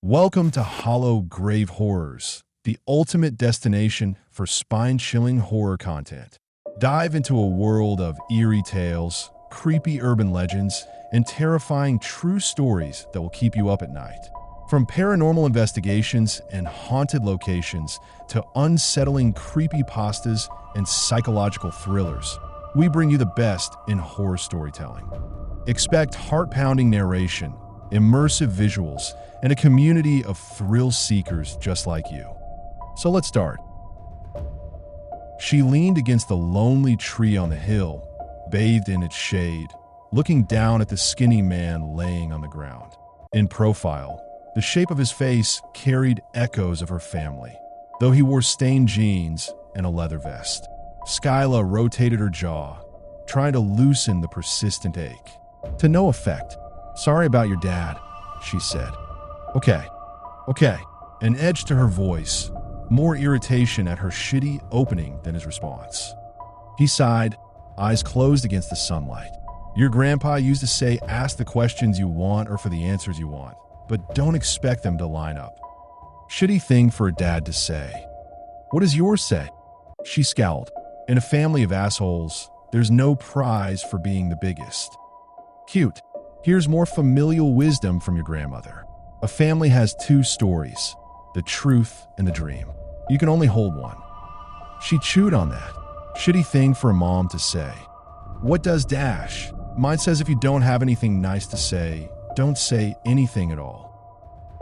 Welcome to Hollow Grave Horrors, the ultimate destination for spine-chilling horror content. Dive into a world of eerie tales, creepy urban legends, and terrifying true stories that will keep you up at night. From paranormal investigations and haunted locations to unsettling creepypastas and psychological thrillers, we bring you the best in horror storytelling. Expect heart-pounding narration, immersive visuals, and a community of thrill seekers just like you. So let's start. She leaned against the lonely tree on the hill, bathed in its shade, looking down at the skinny man laying on the ground. In profile, the shape of his face carried echoes of her family, though he wore stained jeans and a leather vest. Skyla rotated her jaw, trying to loosen the persistent ache. To no effect. "Sorry about your dad," she said. Okay. An edge to her voice, more irritation at her shitty opening than his response. He sighed, eyes closed against the sunlight. "Your grandpa used to say ask the questions you want or for the answers you want, but don't expect them to line up." Shitty thing for a dad to say. "What does yours say?" She scowled. "In a family of assholes, there's no prize for being the biggest." "Cute. Here's more familial wisdom from your grandmother. A family has two stories, the truth and the dream. You can only hold one." She chewed on that. Shitty thing for a mom to say. "What does Dash? Mine says if you don't have anything nice to say, don't say anything at all."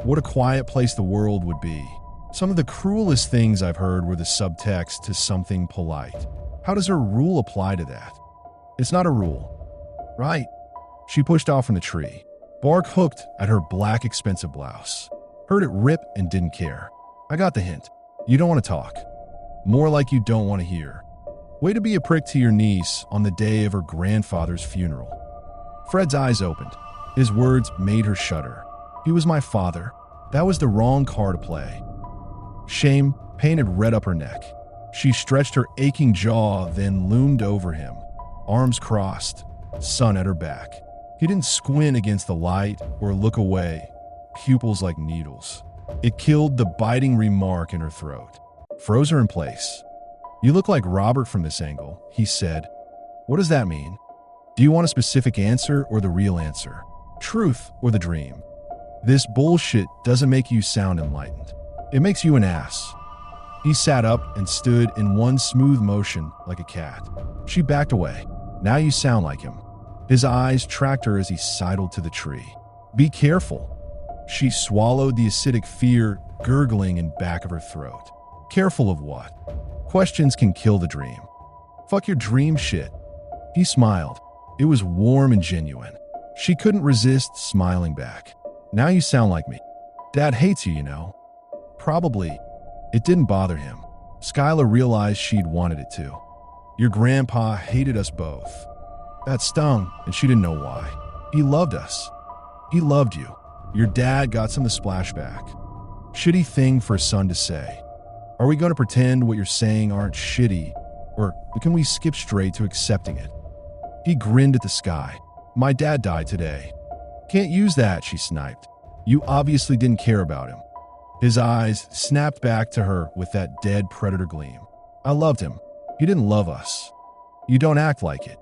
What a quiet place the world would be. Some of the cruelest things I've heard were the subtext to something polite. How does her rule apply to that? It's not a rule. Right. She pushed off from the tree. Bark hooked at her black expensive blouse. Heard it rip and didn't care. "I got the hint. You don't want to talk. More like you don't want to hear. Way to be a prick to your niece on the day of her grandfather's funeral." Fred's eyes opened. His words made her shudder. He was my father. That was the wrong card to play. Shame painted red up her neck. She stretched her aching jaw, then loomed over him, arms crossed, sun at her back. He didn't squint against the light or look away, pupils like needles. It killed the biting remark in her throat, froze her in place. "You look like Robert from this angle," he said. "What does that mean? Do you want a specific answer or the real answer? Truth or the dream? This bullshit doesn't make you sound enlightened. It makes you an ass." He sat up and stood in one smooth motion like a cat. She backed away. "Now you sound like him." His eyes tracked her as he sidled to the tree. "Be careful." She swallowed the acidic fear gurgling in back of her throat. Careful of what? Questions can kill the dream. "Fuck your dream shit." He smiled. It was warm and genuine. She couldn't resist smiling back. "Now you sound like me. Dad hates you, you know." Probably. It didn't bother him. Skyla realized she'd wanted it to. "Your grandpa hated us both." That stung, and she didn't know why. He loved us. He loved you. Your dad got some of the splashback. Shitty thing for a son to say. Are we going to pretend what you're saying aren't shitty, or can we skip straight to accepting it? He grinned at the sky. "My dad died today." "Can't use that," she sniped. "You obviously didn't care about him." His eyes snapped back to her with that dead predator gleam. "I loved him. He didn't love us." "You don't act like it."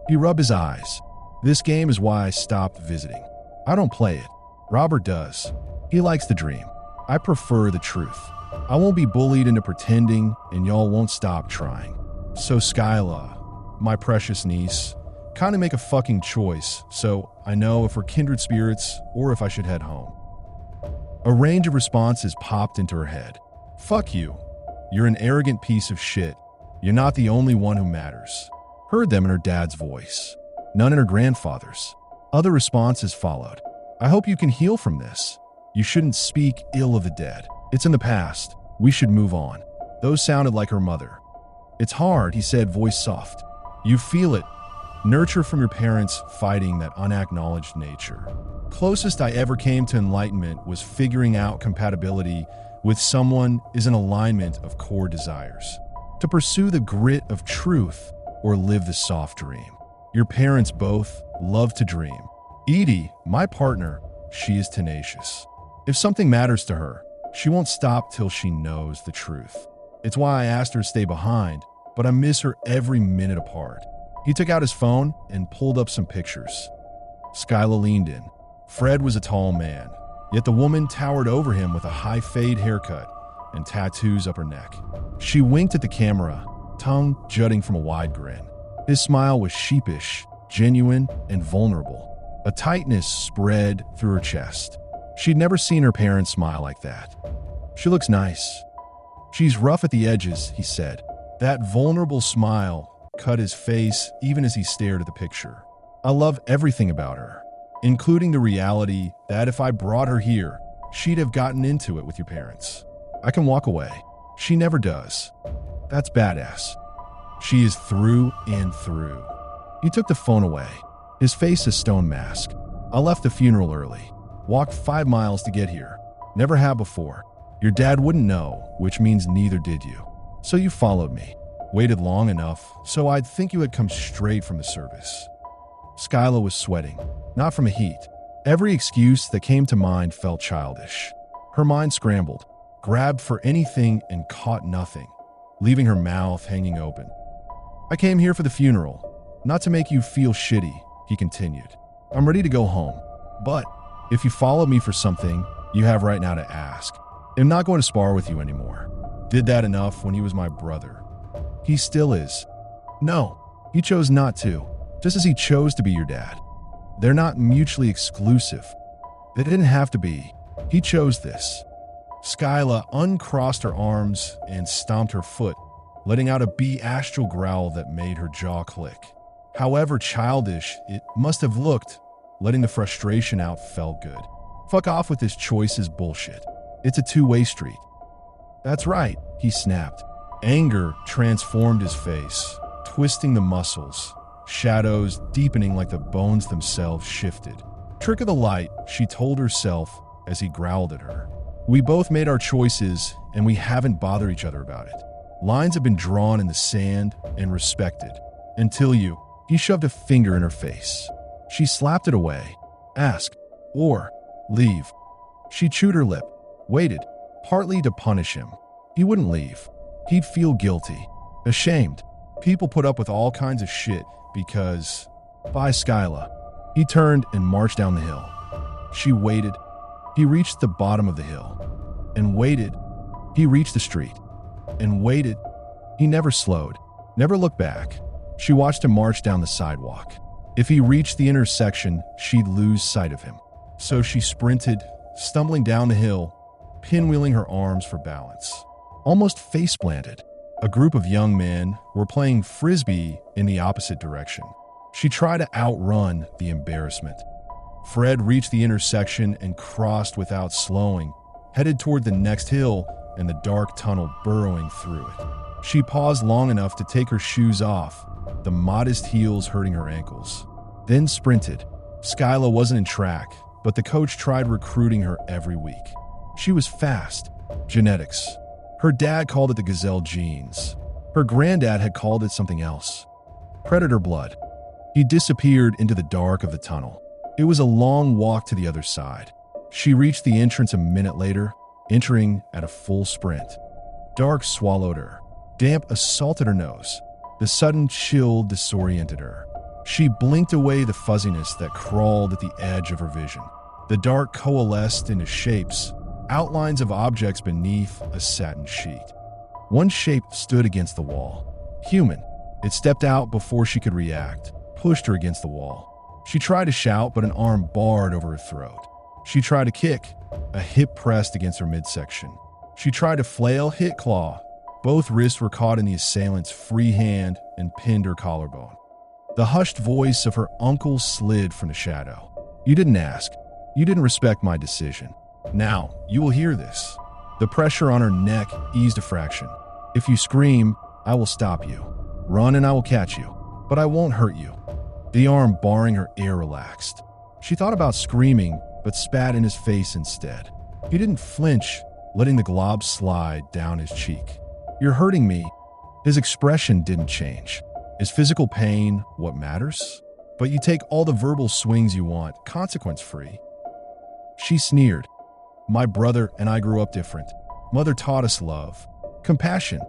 He rubbed his eyes. "This game is why I stopped visiting. I don't play it. Robert does. He likes the dream. I prefer the truth. I won't be bullied into pretending, and y'all won't stop trying. So Skyla, my precious niece, kind of make a fucking choice so I know if we're kindred spirits or if I should head home." A range of responses popped into her head. "Fuck you. You're an arrogant piece of shit. You're not the only one who matters." Heard them in her dad's voice, none in her grandfather's. Other responses followed. "I hope you can heal from this. You shouldn't speak ill of the dead. It's in the past. We should move on." Those sounded like her mother. "It's hard," he said, voice soft. "You feel it. Nurture from your parents fighting that unacknowledged nature." Closest I ever came to enlightenment was figuring out compatibility with someone is an alignment of core desires. To pursue the grit of truth or live the soft dream. Your parents both love to dream. Edie, my partner, she is tenacious. If something matters to her, she won't stop till she knows the truth. It's why I asked her to stay behind, but I miss her every minute apart. He took out his phone and pulled up some pictures. Skyla leaned in. Fred was a tall man, yet the woman towered over him with a high fade haircut and tattoos up her neck. She winked at the camera, tongue jutting from a wide grin. His smile was sheepish, genuine, and vulnerable. A tightness spread through her chest. She'd never seen her parents smile like that. She looks nice. She's rough at the edges, he said. That vulnerable smile cut his face even as he stared at the picture. I love everything about her, including the reality that if I brought her here, she'd have gotten into it with your parents. I can walk away. She never does. That's badass. She is through and through. He took the phone away, his face a stone mask. I left the funeral early. Walked 5 miles to get here. Never have before. Your dad wouldn't know, which means neither did you. So you followed me. Waited long enough so I'd think you had come straight from the service. Skyla was sweating, not from a heat. Every excuse that came to mind felt childish. Her mind scrambled, grabbed for anything and caught nothing, leaving her mouth hanging open. I came here for the funeral, not to make you feel shitty, he continued. I'm ready to go home, but if you follow me for something, you have right now to ask. I'm not going to spar with you anymore. Did that enough when he was my brother. He still is. No, he chose not to, just as he chose to be your dad. They're not mutually exclusive. They didn't have to be. He chose this. Skyla uncrossed her arms and stomped her foot, letting out a astral growl that made her jaw click. However childish it must have looked, letting the frustration out felt good. Fuck off with this choices bullshit. It's a two-way street. That's right, he snapped. Anger transformed his face, twisting the muscles, shadows deepening like the bones themselves shifted. Trick of the light, she told herself as he growled at her. We both made our choices, and we haven't bothered each other about it. Lines have been drawn in the sand and respected. Until you, he shoved a finger in her face. She slapped it away. Ask, or leave. She chewed her lip, waited, partly to punish him. He wouldn't leave. He'd feel guilty, ashamed. People put up with all kinds of shit because... Bye, Skyla. He turned and marched down the hill. She waited. He reached the bottom of the hill. And waited. He reached the street. And waited. He never slowed, never looked back. She watched him march down the sidewalk. If he reached the intersection, she'd lose sight of him. So she sprinted, stumbling down the hill, pinwheeling her arms for balance. Almost face-planted. A group of young men were playing frisbee in the opposite direction. She tried to outrun the embarrassment. Fred reached the intersection and crossed without slowing, headed toward the next hill and the dark tunnel burrowing through it. She paused long enough to take her shoes off, the modest heels hurting her ankles, then sprinted. Skyla wasn't in track, but the coach tried recruiting her every week. She was fast. Genetics. Her dad called it the gazelle genes. Her granddad had called it something else. Predator blood. He disappeared into the dark of the tunnel. It was a long walk to the other side. She reached the entrance a minute later, entering at a full sprint. Dark swallowed her. Damp assaulted her nose. The sudden chill disoriented her. She blinked away the fuzziness that crawled at the edge of her vision. The dark coalesced into shapes, outlines of objects beneath a satin sheet. One shape stood against the wall. Human. It stepped out before she could react, pushed her against the wall. She tried to shout, but an arm barred over her throat. She tried to kick. A hip pressed against her midsection. She tried to flail, hit claw. Both wrists were caught in the assailant's free hand and pinned her collarbone. The hushed voice of her uncle slid from the shadow. You didn't ask. You didn't respect my decision. Now, you will hear this. The pressure on her neck eased a fraction. If you scream, I will stop you. Run and I will catch you. But I won't hurt you. The arm barring her air relaxed. She thought about screaming, but spat in his face instead. He didn't flinch, letting the glob slide down his cheek. You're hurting me. His expression didn't change. Is physical pain what matters? But you take all the verbal swings you want, consequence-free. She sneered. My brother and I grew up different. Mother taught us love, compassion.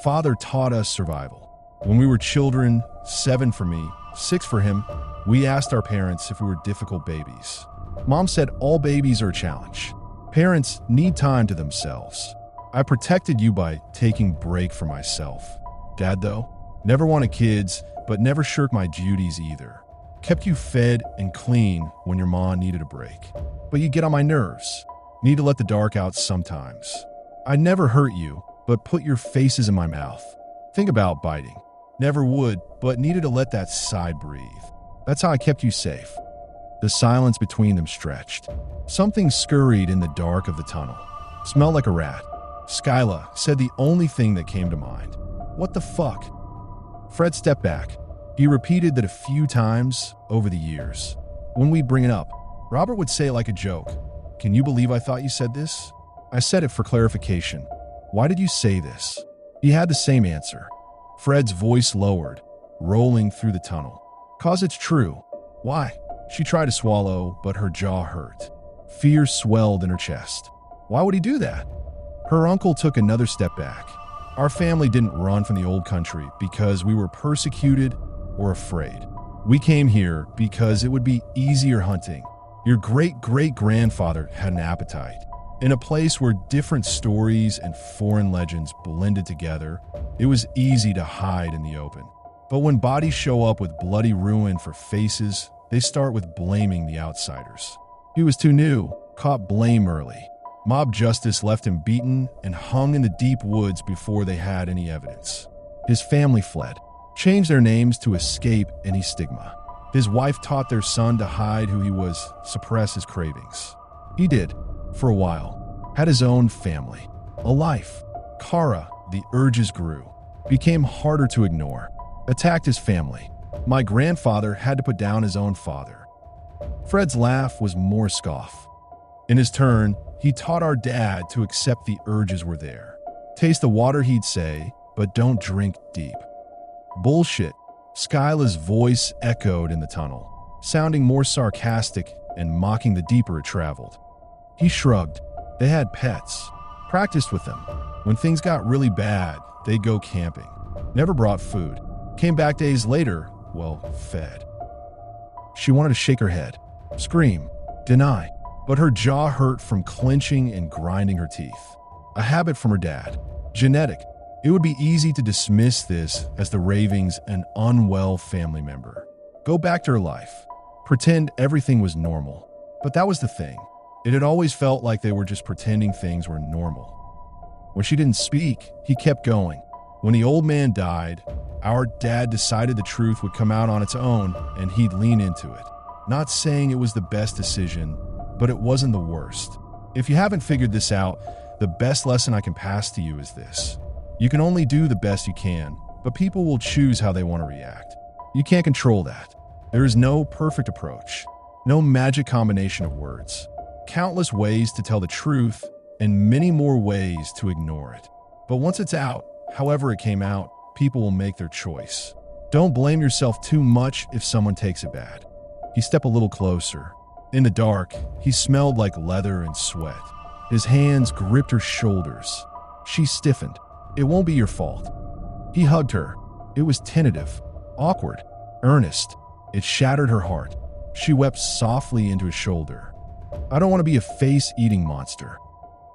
Father taught us survival. When we were children, 7 for me, 6 for him, we asked our parents if we were difficult babies. Mom said all babies are a challenge. Parents need time to themselves. I protected you by taking break for myself. Dad, though, never wanted kids, but never shirked my duties either. Kept you fed and clean when your mom needed a break. But you get on my nerves. Need to let the dark out sometimes. I never hurt you, but put your faces in my mouth. Think about biting. Never would, but needed to let that side breathe. That's how I kept you safe. The silence between them stretched. Something scurried in the dark of the tunnel. Smelled like a rat. Skyla said the only thing that came to mind. What the fuck? Fred stepped back. He repeated that a few times over the years. When we'd bring it up, Robert would say it like a joke. Can you believe I thought you said this? I said it for clarification. Why did you say this? He had the same answer. Fred's voice lowered, rolling through the tunnel. 'Cause it's true. Why? She tried to swallow, but her jaw hurt. Fear swelled in her chest. Why would he do that? Her uncle took another step back. Our family didn't run from the old country because we were persecuted or afraid. We came here because it would be easier hunting. Your great-great-grandfather had an appetite. In a place where different stories and foreign legends blended together, it was easy to hide in the open. But when bodies show up with bloody ruin for faces, they start with blaming the outsiders. He was too new, caught blame early. Mob justice left him beaten and hung in the deep woods before they had any evidence. His family fled, changed their names to escape any stigma. His wife taught their son to hide who he was, suppress his cravings. He did, for a while, had his own family, a life. Kara, the urges grew, became harder to ignore, attacked his family. My grandfather had to put down his own father. Fred's laugh was more scoff. In his turn, he taught our dad to accept the urges were there. Taste the water, he'd say, but don't drink deep. Bullshit. Skyla's voice echoed in the tunnel, sounding more sarcastic and mocking the deeper it traveled. He shrugged. They had pets. Practiced with them. When things got really bad, they'd go camping. Never brought food. Came back days later, well, fed. She wanted to shake her head, scream, deny, but her jaw hurt from clenching and grinding her teeth. A habit from her dad. Genetic. It would be easy to dismiss this as the ravings an unwell family member. Go back to her life. Pretend everything was normal. But that was the thing. It had always felt like they were just pretending things were normal. When she didn't speak, he kept going. When the old man died, our dad decided the truth would come out on its own and he'd lean into it. Not saying it was the best decision, but it wasn't the worst. If you haven't figured this out, the best lesson I can pass to you is this. You can only do the best you can, but people will choose how they want to react. You can't control that. There is no perfect approach, no magic combination of words. Countless ways to tell the truth and many more ways to ignore it. But once it's out, however it came out, people will make their choice. Don't blame yourself too much if someone takes it bad. He stepped a little closer. In the dark, he smelled like leather and sweat. His hands gripped her shoulders. She stiffened. It won't be your fault. He hugged her. It was tentative, awkward, earnest. It shattered her heart. She wept softly into his shoulder. I don't want to be a face-eating monster.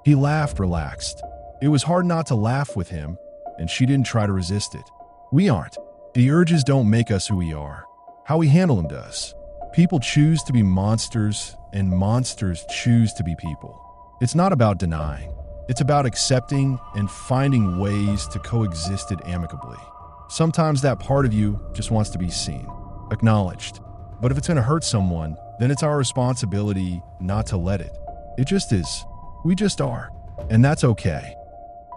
He laughed, relaxed. It was hard not to laugh with him, and she didn't try to resist it. We aren't. The urges don't make us who we are. How we handle them does. People choose to be monsters, and monsters choose to be people. It's not about denying. It's about accepting and finding ways to coexist it amicably. Sometimes that part of you just wants to be seen, acknowledged. But if it's going to hurt someone, then it's our responsibility not to let it. It just is. We just are. And that's okay.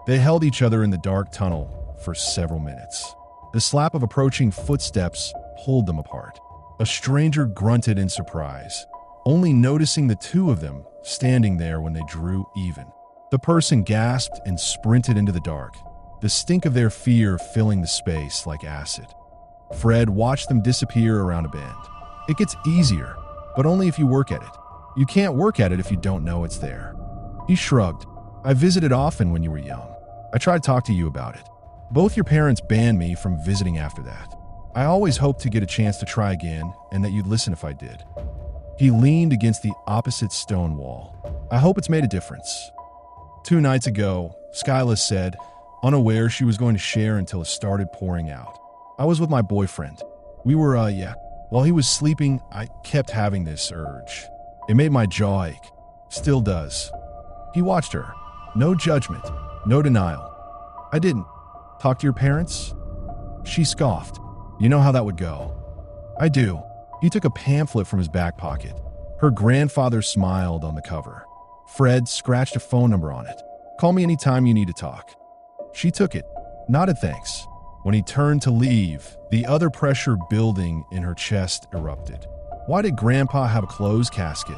They held each other in the dark tunnel for several minutes. The slap of approaching footsteps pulled them apart. A stranger grunted in surprise, only noticing the two of them standing there when they drew even. The person gasped and sprinted into the dark, the stink of their fear filling the space like acid. Fred watched them disappear around a bend. It gets easier, but only if you work at it. You can't work at it if you don't know it's there. He shrugged. I visited often when you were young. I tried to talk to you about it. Both your parents banned me from visiting after that. I always hoped to get a chance to try again and that you'd listen if I did. He leaned against the opposite stone wall. I hope it's made a difference. 2 nights ago, Skyla said, unaware she was going to share until it started pouring out. I was with my boyfriend. We were, While he was sleeping, I kept having this urge. It made my jaw ache. Still does. He watched her. No judgment. No denial. I didn't. Talk to your parents? She scoffed. You know how that would go. I do. He took a pamphlet from his back pocket. Her grandfather smiled on the cover. Fred scratched a phone number on it. Call me anytime you need to talk. She took it. Nodded thanks. When he turned to leave, the other pressure building in her chest erupted. Why did Grandpa have a closed casket?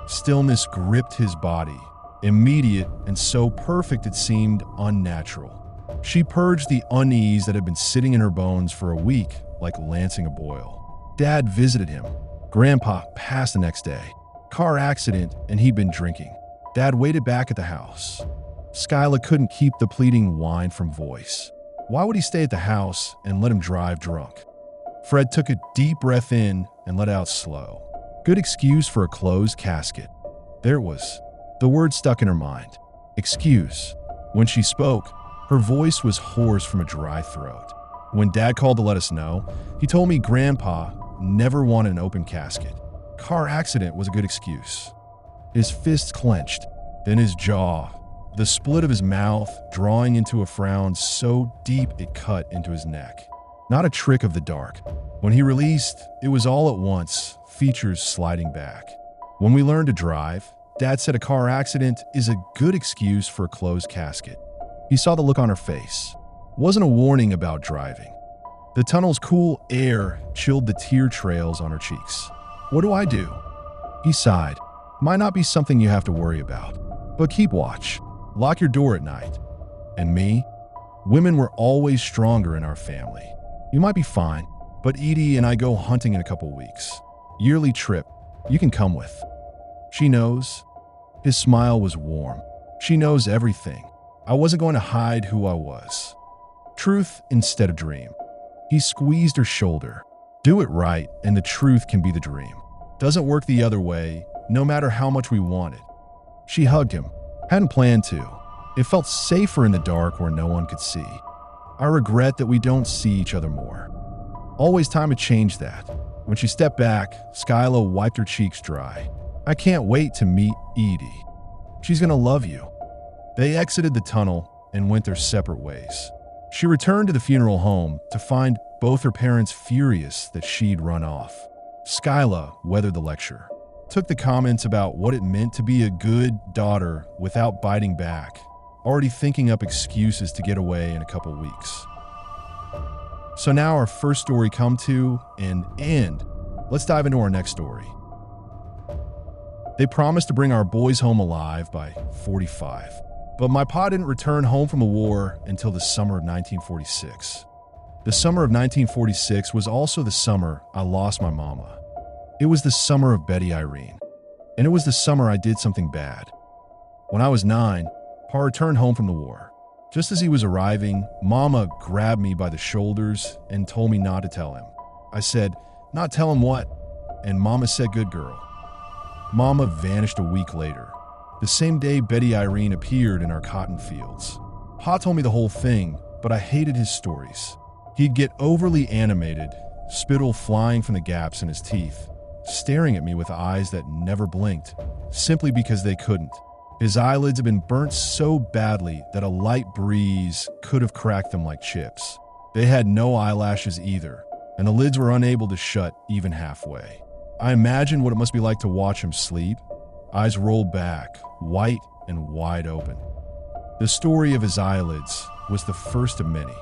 Stillness gripped his body. Immediate and so perfect it seemed unnatural. She purged the unease that had been sitting in her bones for a week, like lancing a boil. Dad visited him. Grandpa passed the next day. Car accident, and he'd been drinking. Dad waited back at the house. Skyla couldn't keep the pleading whine from voice. Why would he stay at the house and let him drive drunk? Fred took a deep breath in and let out slow. Good excuse for a closed casket. There it was. The word stuck in her mind. Excuse. When she spoke, her voice was hoarse from a dry throat. When Dad called to let us know, he told me Grandpa never wanted an open casket. Car accident was a good excuse. His fists clenched, then his jaw, the split of his mouth drawing into a frown so deep it cut into his neck. Not a trick of the dark. When he released, it was all at once, features sliding back. When we learned to drive, Dad said a car accident is a good excuse for a closed casket. He saw the look on her face. It wasn't a warning about driving. The tunnel's cool air chilled the tear trails on her cheeks. What do I do? He sighed. Might not be something you have to worry about, but keep watch. Lock your door at night. And me? Women were always stronger in our family. You might be fine, but Edie and I go hunting in a couple weeks. Yearly trip. You can come with. She knows. His smile was warm. She knows everything. I wasn't going to hide who I was. Truth instead of dream. He squeezed her shoulder. Do it right, and the truth can be the dream. Doesn't work the other way, no matter how much we want it. She hugged him. Hadn't planned to. It felt safer in the dark where no one could see. I regret that we don't see each other more. Always time to change that. When she stepped back, Skyla wiped her cheeks dry. I can't wait to meet Edie. She's gonna love you. They exited the tunnel and went their separate ways. She returned to the funeral home to find both her parents furious that she'd run off. Skyla weathered the lecture, took the comments about what it meant to be a good daughter without biting back, already thinking up excuses to get away in a couple weeks. So now our first story come to an end. Let's dive into our next story. They promised to bring our boys home alive by 45. But my pa didn't return home from the war until the summer of 1946. The summer of 1946 was also the summer I lost my mama. It was the summer of Betty Irene. And it was the summer I did something bad. When I was 9, Pa returned home from the war. Just as he was arriving, Mama grabbed me by the shoulders and told me not to tell him. I said, "Not tell him what?" And Mama said, "Good girl." Mama vanished a week later. The same day Betty Irene appeared in our cotton fields. Pa told me the whole thing, but I hated his stories. He'd get overly animated, spittle flying from the gaps in his teeth, staring at me with eyes that never blinked, simply because they couldn't. His eyelids had been burnt so badly that a light breeze could have cracked them like chips. They had no eyelashes either, and the lids were unable to shut even halfway. I imagined what it must be like to watch him sleep, eyes rolled back, white and wide open. The story of his eyelids was the first of many.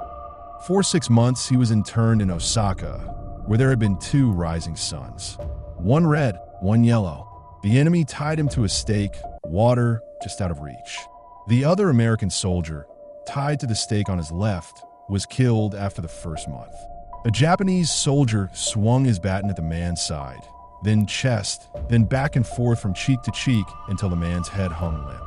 For 6 months, he was interned in Osaka, where there had been 2 rising suns. One red, one yellow. The enemy tied him to a stake, water just out of reach. The other American soldier, tied to the stake on his left, was killed after the first month. A Japanese soldier swung his baton at the man's side, then chest, then back and forth from cheek to cheek until the man's head hung limp.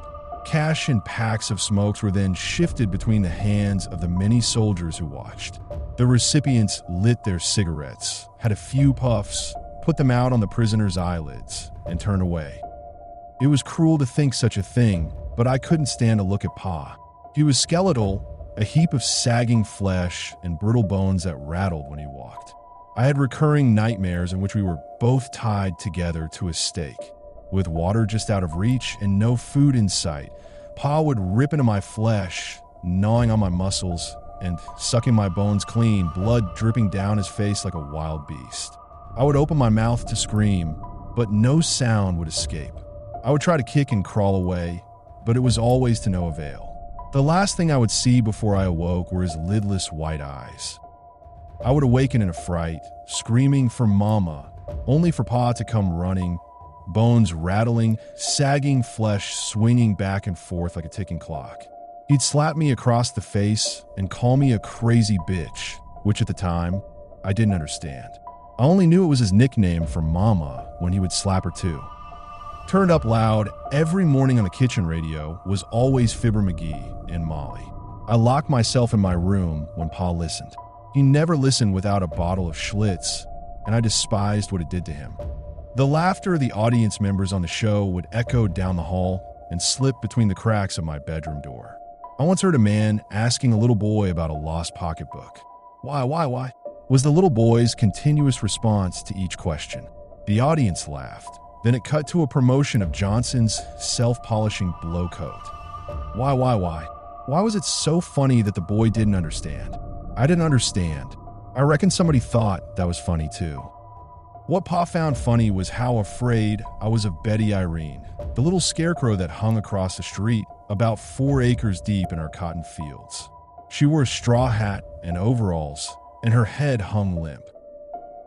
Cash and packs of smokes were then shifted between the hands of the many soldiers who watched. The recipients lit their cigarettes, had a few puffs, put them out on the prisoners' eyelids, and turned away. It was cruel to think such a thing, but I couldn't stand to look at Pa. He was skeletal, a heap of sagging flesh and brittle bones that rattled when he walked. I had recurring nightmares in which we were both tied together to a stake. With water just out of reach and no food in sight, Pa would rip into my flesh, gnawing on my muscles and sucking my bones clean, blood dripping down his face like a wild beast. I would open my mouth to scream, but no sound would escape. I would try to kick and crawl away, but it was always to no avail. The last thing I would see before I awoke were his lidless white eyes. I would awaken in a fright, screaming for Mama, only for Pa to come running, bones rattling, sagging flesh swinging back and forth like a ticking clock. He'd slap me across the face and call me a crazy bitch, which at the time, I didn't understand. I only knew it was his nickname for Mama when he would slap her too. Turned up loud every morning on the kitchen radio was always Fibber McGee and Molly. I locked myself in my room when Pa listened. He never listened without a bottle of Schlitz, and I despised what it did to him. The laughter of the audience members on the show would echo down the hall and slip between the cracks of my bedroom door. I once heard a man asking a little boy about a lost pocketbook. Why, was the little boy's continuous response to each question. The audience laughed. Then it cut to a promotion of Johnson's self-polishing blow coat. Why? Why was it so funny that the boy didn't understand? I didn't understand. I reckon somebody thought that was funny too. What Pa found funny was how afraid I was of Betty Irene, the little scarecrow that hung across the street about 4 acres deep in our cotton fields. She wore a straw hat and overalls, and her head hung limp.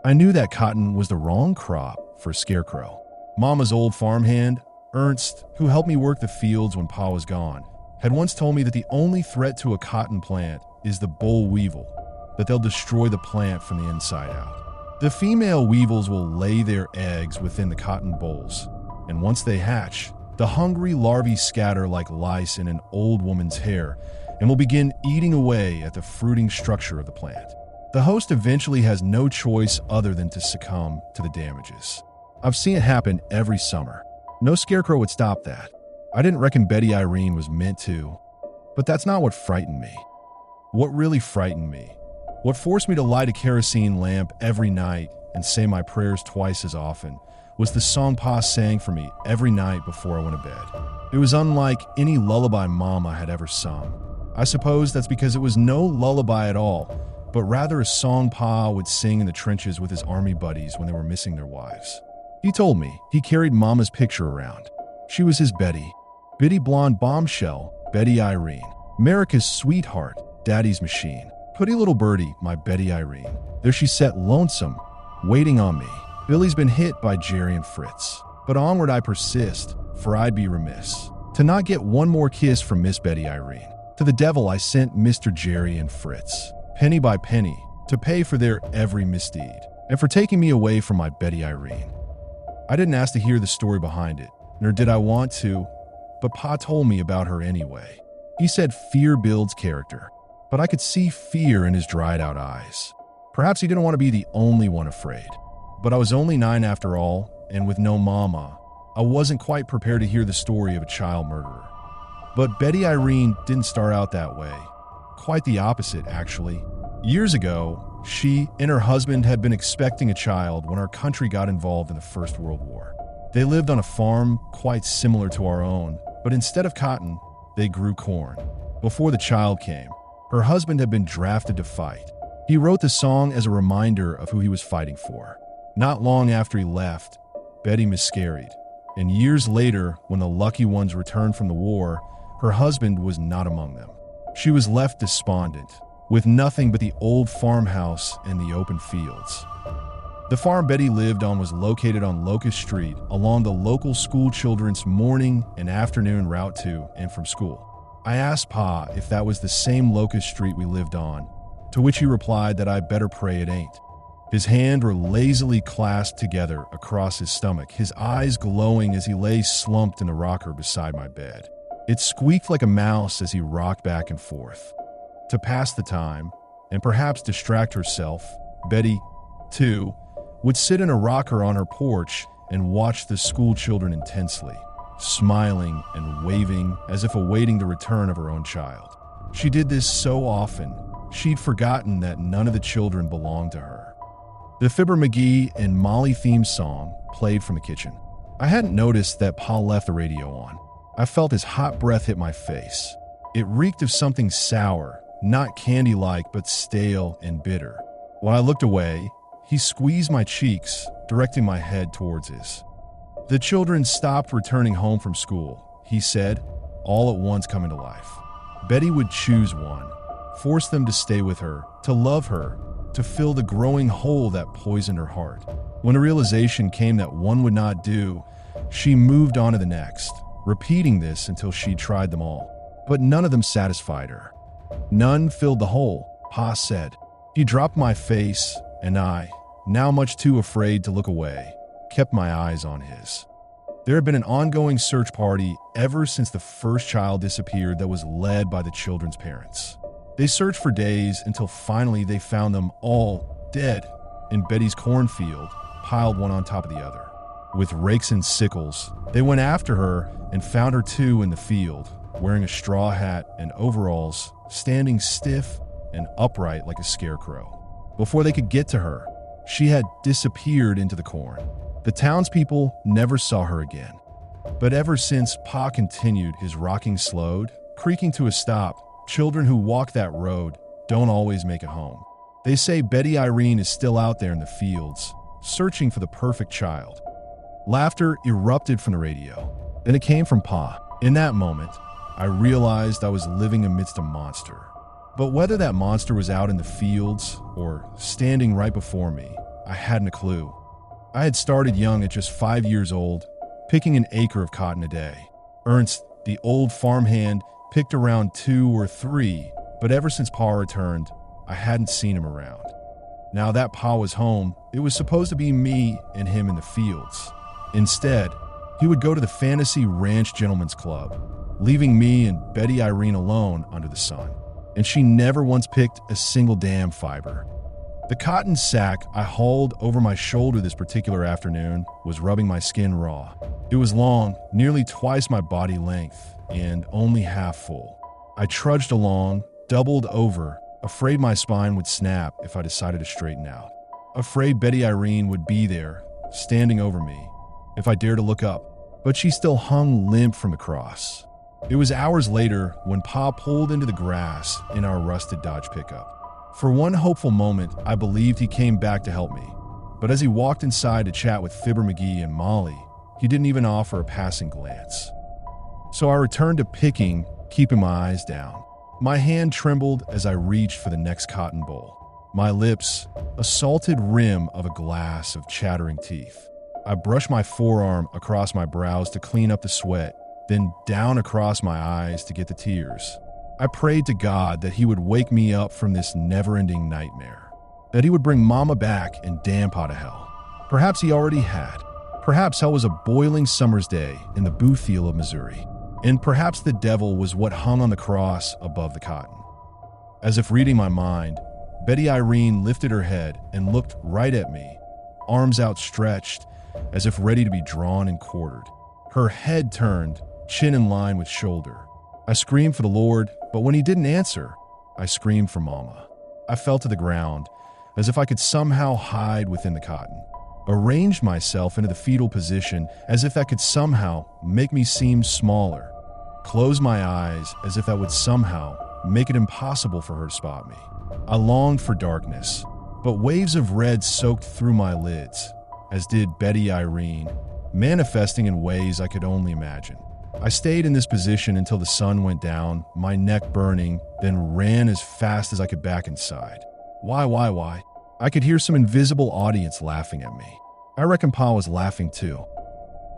I knew that cotton was the wrong crop for a scarecrow. Mama's old farmhand, Ernst, who helped me work the fields when Pa was gone, had once told me that the only threat to a cotton plant is the boll weevil, that they'll destroy the plant from the inside out. The female weevils will lay their eggs within the cotton bolls, and once they hatch, the hungry larvae scatter like lice in an old woman's hair and will begin eating away at the fruiting structure of the plant. The host eventually has no choice other than to succumb to the damages. I've seen it happen every summer. No scarecrow would stop that. I didn't reckon Betty Irene was meant to, but that's not what frightened me. What really frightened me, what forced me to light a kerosene lamp every night and say my prayers twice as often, was the song Pa sang for me every night before I went to bed. It was unlike any lullaby Mama had ever sung. I suppose that's because it was no lullaby at all, but rather a song Pa would sing in the trenches with his army buddies when they were missing their wives. He told me he carried Mama's picture around. She was his Betty. Bitty blonde bombshell, Betty Irene. America's sweetheart, Daddy's machine. Pretty little birdie, my Betty Irene. There she sat lonesome, waiting on me. Billy's been hit by Jerry and Fritz. But onward I persist, for I'd be remiss to not get one more kiss from Miss Betty Irene. To the devil I sent Mr. Jerry and Fritz, penny by penny, to pay for their every misdeed, and for taking me away from my Betty Irene. I didn't ask to hear the story behind it, nor did I want to, but Pa told me about her anyway. He said fear builds character, but I could see fear in his dried-out eyes. Perhaps he didn't want to be the only one afraid. But I was only 9 after all, and with no Mama, I wasn't quite prepared to hear the story of a child murderer. But Betty Irene didn't start out that way. Quite the opposite, actually. Years ago, she and her husband had been expecting a child when our country got involved in the First World War. They lived on a farm quite similar to our own, but instead of cotton, they grew corn. Before the child came, her husband had been drafted to fight. He wrote the song as a reminder of who he was fighting for. Not long after he left, Betty miscarried, and years later, when the lucky ones returned from the war, her husband was not among them. She was left despondent, with nothing but the old farmhouse and the open fields. The farm Betty lived on was located on Locust Street along the local school children's morning and afternoon route to and from school. I asked Pa if that was the same Locust Street we lived on, to which he replied that I better pray it ain't. His hands were lazily clasped together across his stomach, his eyes glowing as he lay slumped in the rocker beside my bed. It squeaked like a mouse as he rocked back and forth. To pass the time, and perhaps distract herself, Betty, too, would sit in a rocker on her porch and watch the school children intensely, smiling and waving as if awaiting the return of her own child. She did this so often, she'd forgotten that none of the children belonged to her. The Fibber McGee and Molly theme song played from the kitchen. I hadn't noticed that Pa left the radio on. I felt his hot breath hit my face. It reeked of something sour, not candy-like but stale and bitter. When I looked away, he squeezed my cheeks, directing my head towards his. The children stopped returning home from school, he said, all at once coming to life. Betty would choose one, force them to stay with her, to love her, to fill the growing hole that poisoned her heart. When a realization came that one would not do, she moved on to the next, repeating this until she tried them all. But none of them satisfied her. None filled the hole, Pa said. He dropped my face, and I, now much too afraid to look away, kept my eyes on his. There had been an ongoing search party ever since the first child disappeared that was led by the children's parents. They searched for days until finally they found them all dead in Betty's cornfield, piled one on top of the other. With rakes and sickles, they went after her and found her too in the field, wearing a straw hat and overalls, standing stiff and upright like a scarecrow. Before they could get to her, she had disappeared into the corn. The townspeople never saw her again. But ever since Pa continued, his rocking slowed, creaking to a stop, children who walk that road don't always make it home. They say Betty Irene is still out there in the fields, searching for the perfect child. Laughter erupted from the radio. Then it came from Pa. In that moment, I realized I was living amidst a monster. But whether that monster was out in the fields or standing right before me, I hadn't a clue. I had started young at just 5 years old, picking an acre of cotton a day. Ernst, the old farmhand, picked around 2 or 3, but ever since Pa returned, I hadn't seen him around. Now that Pa was home, it was supposed to be me and him in the fields. Instead, he would go to the Fantasy Ranch Gentlemen's Club, leaving me and Betty Irene alone under the sun. And she never once picked a single damn fiber. The cotton sack I hauled over my shoulder this particular afternoon was rubbing my skin raw. It was long, nearly twice my body length, and only half full. I trudged along, doubled over, afraid my spine would snap if I decided to straighten out. Afraid Betty Irene would be there, standing over me, if I dared to look up. But she still hung limp from the cross. It was hours later when Pa pulled into the grass in our rusted Dodge pickup. For one hopeful moment, I believed he came back to help me. But as he walked inside to chat with Fibber McGee and Molly, he didn't even offer a passing glance. So I returned to picking, keeping my eyes down. My hand trembled as I reached for the next cotton boll. My lips, a salted rim of a glass of chattering teeth. I brushed my forearm across my brows to clean up the sweat, then down across my eyes to get the tears. I prayed to God that he would wake me up from this never-ending nightmare, that he would bring Mama back and damp out of hell. Perhaps he already had. Perhaps hell was a boiling summer's day in the Boothfield of Missouri, and perhaps the devil was what hung on the cross above the cotton. As if reading my mind, Betty Irene lifted her head and looked right at me, arms outstretched, as if ready to be drawn and quartered. Her head turned, chin in line with shoulder. I screamed for the Lord, but when he didn't answer, I screamed for Mama. I fell to the ground, as if I could somehow hide within the cotton. Arranged myself into the fetal position, as if that could somehow make me seem smaller. Closed my eyes, as if that would somehow make it impossible for her to spot me. I longed for darkness, but waves of red soaked through my lids, as did Betty Irene, manifesting in ways I could only imagine. I stayed in this position until the sun went down, my neck burning, then ran as fast as I could back inside. Why? I could hear some invisible audience laughing at me. I reckon Pa was laughing too.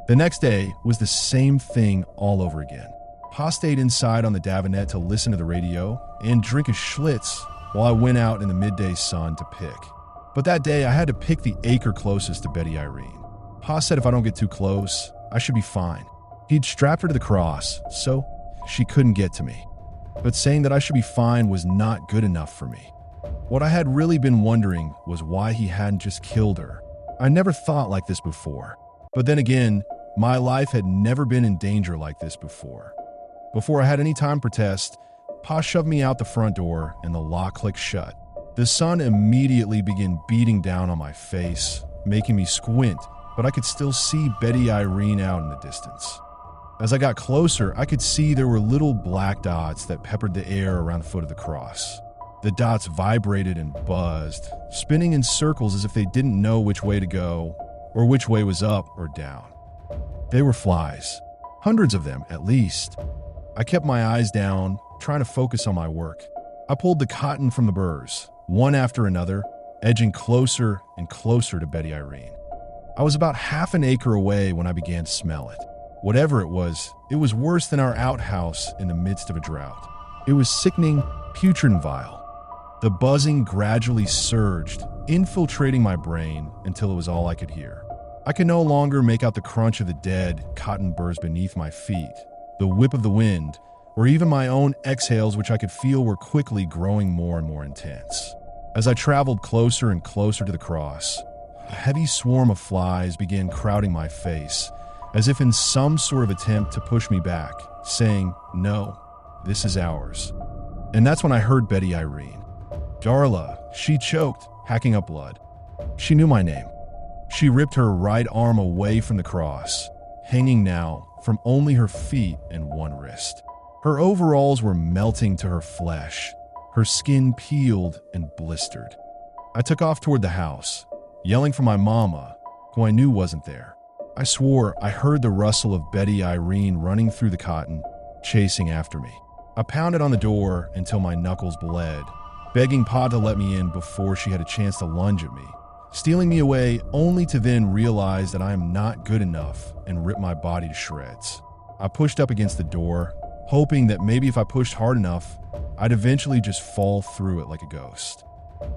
The next day was the same thing all over again. Pa stayed inside on the Davenette to listen to the radio and drink a Schlitz while I went out in the midday sun to pick. But that day I had to pick the acre closest to Betty Irene. Pa said if I don't get too close, I should be fine. He'd strapped her to the cross, so she couldn't get to me. But saying that I should be fine was not good enough for me. What I had really been wondering was why he hadn't just killed her. I never thought like this before. But then again, my life had never been in danger like this before. Before I had any time to protest, Pa shoved me out the front door and the lock clicked shut. The sun immediately began beating down on my face, making me squint, but I could still see Betty Irene out in the distance. As I got closer, I could see there were little black dots that peppered the air around the foot of the cross. The dots vibrated and buzzed, spinning in circles as if they didn't know which way to go or which way was up or down. They were flies, hundreds of them at least. I kept my eyes down, trying to focus on my work. I pulled the cotton from the burrs, one after another, edging closer and closer to Betty Irene. I was about half an acre away when I began to smell it. Whatever it was worse than our outhouse in the midst of a drought. It was sickening, putrid and vile. The buzzing gradually surged, infiltrating my brain until it was all I could hear. I could no longer make out the crunch of the dead cotton burrs beneath my feet, the whip of the wind, or even my own exhales, which I could feel were quickly growing more and more intense. As I traveled closer and closer to the cross, a heavy swarm of flies began crowding my face, as if in some sort of attempt to push me back, saying, "No, this is ours." And that's when I heard Betty Irene. "Darla," she choked, hacking up blood. She knew my name. She ripped her right arm away from the cross, hanging now from only her feet and one wrist. Her overalls were melting to her flesh, her skin peeled and blistered. I took off toward the house, yelling for my mama, who I knew wasn't there. I swore I heard the rustle of Betty Irene running through the cotton, chasing after me. I pounded on the door until my knuckles bled, begging Pa to let me in before she had a chance to lunge at me, stealing me away only to then realize that I am not good enough and rip my body to shreds. I pushed up against the door, hoping that maybe if I pushed hard enough, I'd eventually just fall through it like a ghost.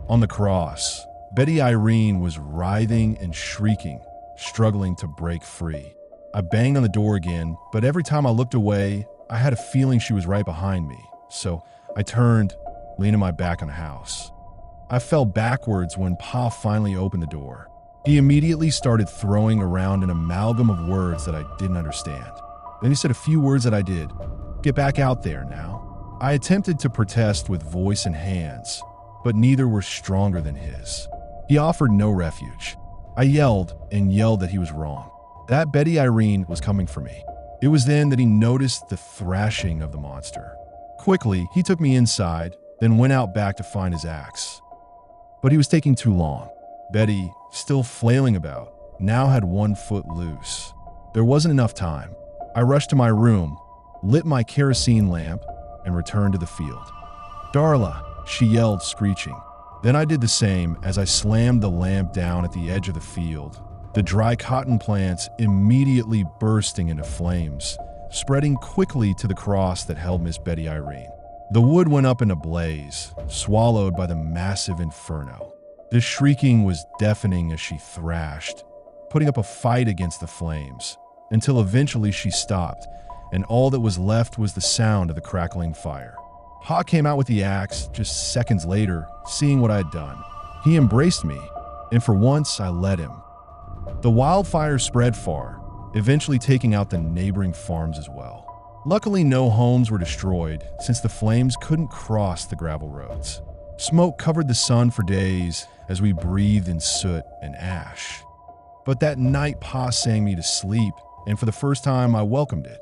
On the cross, Betty Irene was writhing and shrieking, struggling to break free. I banged on the door again, but every time I looked away, I had a feeling she was right behind me, so I turned, leaning my back on the house. I fell backwards when Pa finally opened the door. He immediately started throwing around an amalgam of words that I didn't understand. Then he said a few words that I did. "Get back out there now." I attempted to protest with voice and hands, but neither were stronger than his. He offered no refuge. I yelled and yelled that he was wrong, that Betty Irene was coming for me. It was then that he noticed the thrashing of the monster. Quickly, he took me inside, then went out back to find his axe. But he was taking too long. Betty, still flailing about, now had one foot loose. There wasn't enough time. I rushed to my room, lit my kerosene lamp, and returned to the field. "Darla," she yelled, screeching. Then I did the same as I slammed the lamp down at the edge of the field, the dry cotton plants immediately bursting into flames, spreading quickly to the cross that held Miss Betty Irene. The wood went up in a blaze, swallowed by the massive inferno. The shrieking was deafening as she thrashed, putting up a fight against the flames, until eventually she stopped, and all that was left was the sound of the crackling fire. Pa came out with the axe just seconds later, seeing what I had done. He embraced me, and for once I let him. The wildfire spread far, eventually taking out the neighboring farms as well. Luckily, no homes were destroyed since the flames couldn't cross the gravel roads. Smoke covered the sun for days as we breathed in soot and ash. But that night, Pa sang me to sleep, and for the first time, I welcomed it.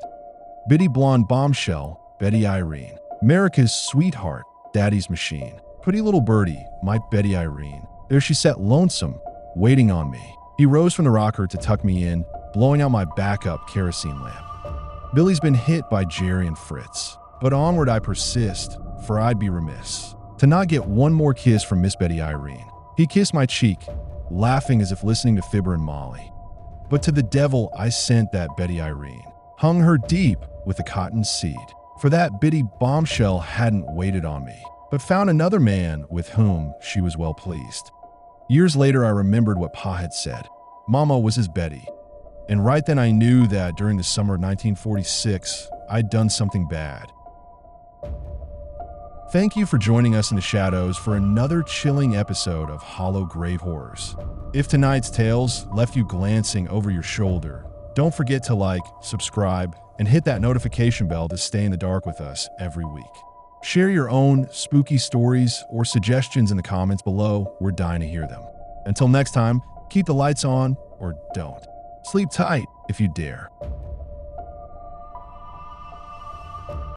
Bitty blonde bombshell, Betty Irene. America's sweetheart, Daddy's machine. Pretty little birdie, my Betty Irene. There she sat lonesome, waiting on me. He rose from the rocker to tuck me in, blowing out my backup kerosene lamp. Billy's been hit by Jerry and Fritz, but onward I persist, for I'd be remiss to not get one more kiss from Miss Betty Irene. He kissed my cheek, laughing as if listening to Fibber and Molly. But to the devil I sent that Betty Irene, hung her deep with a cotton seed. For that bitty bombshell hadn't waited on me, but found another man with whom she was well pleased. Years later, I remembered what Pa had said. Mama was his Betty. And right then I knew that during the summer of 1946, I'd done something bad. Thank you for joining us in the shadows for another chilling episode of Hollow Grave Horrors. If tonight's tales left you glancing over your shoulder, don't forget to like, subscribe, and hit that notification bell to stay in the dark with us every week. Share your own spooky stories or suggestions in the comments below. We're dying to hear them. Until next time, keep the lights on or don't. Sleep tight if you dare.